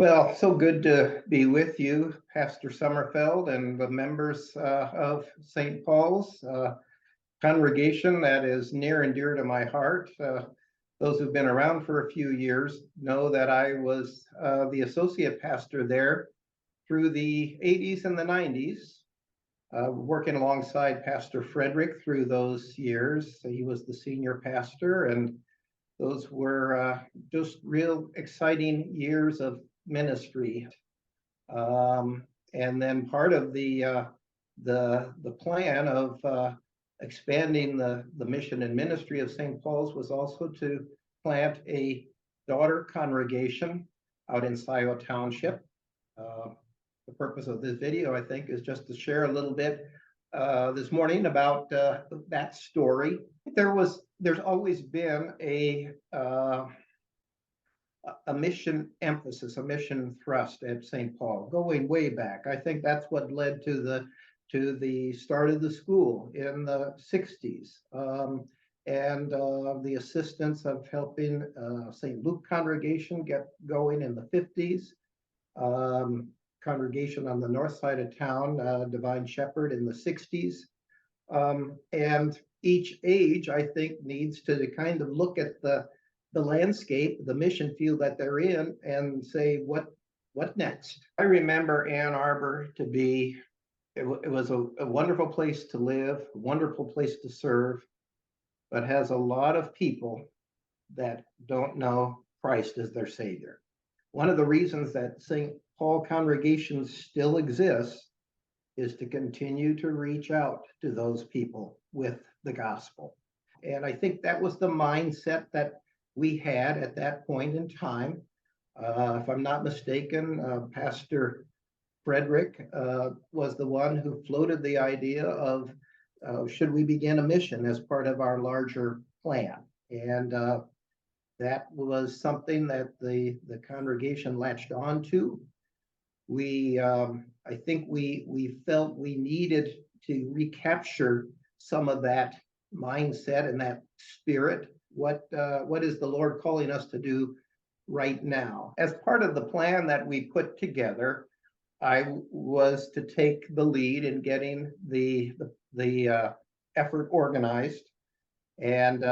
Well, so good to be with you, Pastor Summerfeld, and the members of St. Paul's congregation that is near and dear to my heart. Those who've been around for a few years know that I was the associate pastor there through the 80s and the 90s, working alongside Pastor Frederick through those years. He was the senior pastor, and those were just real exciting years of ministry. And then part of the plan of expanding the mission and ministry of St. Paul's was also to plant a daughter congregation out in Scioto Township. The purpose of this video, I think, is just to share a little bit this morning about that story. There's always been a mission emphasis, a mission thrust at St. Paul, going way back. I think that's what led to the start of the school in the 60s, and the assistance of helping St. Luke congregation get going in the 50s. Congregation on the north side of town, Divine Shepherd, in the 60s. And each age, I think, needs to kind of look at the landscape, the mission field that they're in, and say, what next? I remember Ann Arbor to be, it was a wonderful place to live, a wonderful place to serve, but has a lot of people that don't know Christ as their Savior. One of the reasons that St. Paul congregations still exist is to continue to reach out to those people with the gospel. And I think that was the mindset that we had at that point in time. If I'm not mistaken, Pastor Frederick was the one who floated the idea of should we begin a mission as part of our larger plan. And that was something that the congregation latched on to. I think we felt we needed to recapture some of that mindset and that spirit. What is the Lord calling us to do right now? As part of the plan that we put together, I was to take the lead in getting the effort organized, and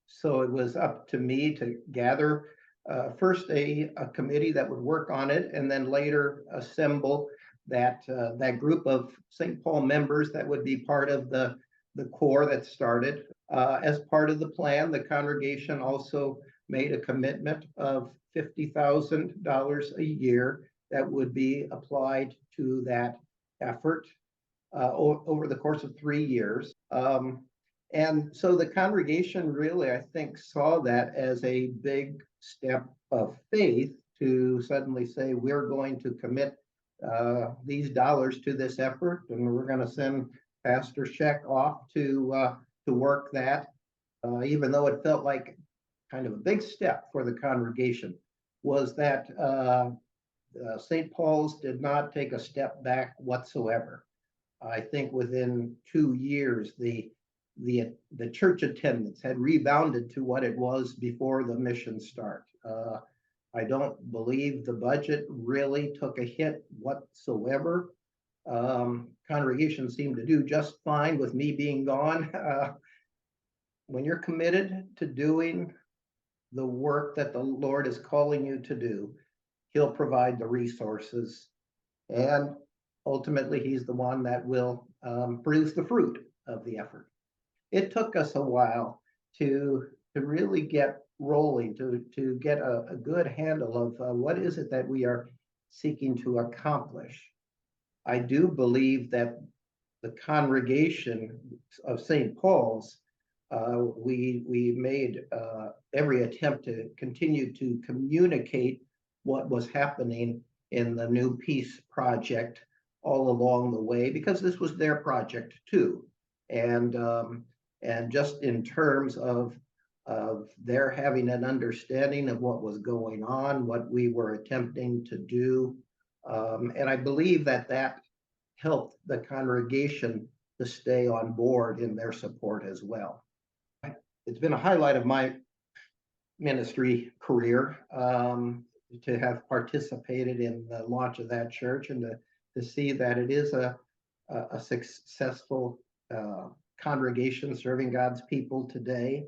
so it was up to me to gather first a committee that would work on it, and then later assemble that group of St. Paul members that would be part of the core that started. As part of the plan, the congregation also made a commitment of $50,000 a year that would be applied to that effort over the course of 3 years. And so the congregation really, I think, saw that as a big step of faith to suddenly say, we're going to commit these dollars to this effort, and we're going to send Pastor Schoech off to work that, even though it felt like kind of a big step for the congregation, was that St. Paul's did not take a step back whatsoever. I think within 2 years, the church attendance had rebounded to what it was before the mission start. I don't believe the budget really took a hit whatsoever. Congregations seemed to do just fine with me being gone. When you're committed to doing the work that the Lord is calling you to do, He'll provide the resources, and ultimately He's the one that will produce the fruit of the effort. It took us a while to really get rolling, to get a good handle of what is it that we are seeking to accomplish. I do believe that the congregation of St. Paul's, we made every attempt to continue to communicate what was happening in the New Peace Project all along the way, because this was their project too. And just in terms of their having an understanding of what was going on, what we were attempting to do. And I believe that helped the congregation to stay on board in their support as well. It's been a highlight of my ministry career. to have participated in the launch of that church and to see that it is a successful congregation serving God's people today,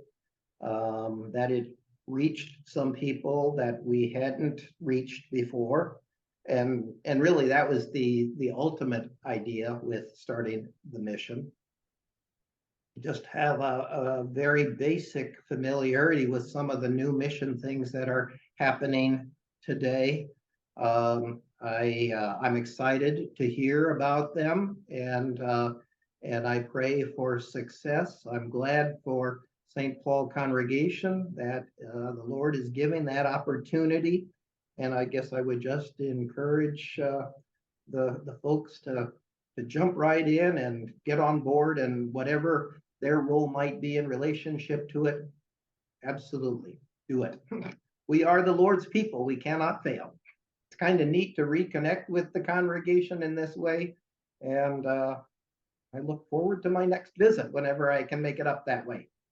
that it reached some people that we hadn't reached before. And really that was the ultimate idea with starting the mission. Just have a very basic familiarity with some of the new mission things that are happening today. I'm excited to hear about them, and I pray for success. I'm glad for St. Paul congregation that the Lord is giving that opportunity, and I guess I would just encourage the folks to jump right in and get on board, and whatever their role might be in relationship to it, absolutely do it. We are the Lord's people. We cannot fail. It's kind of neat to reconnect with the congregation in this way. And I look forward to my next visit whenever I can make it up that way.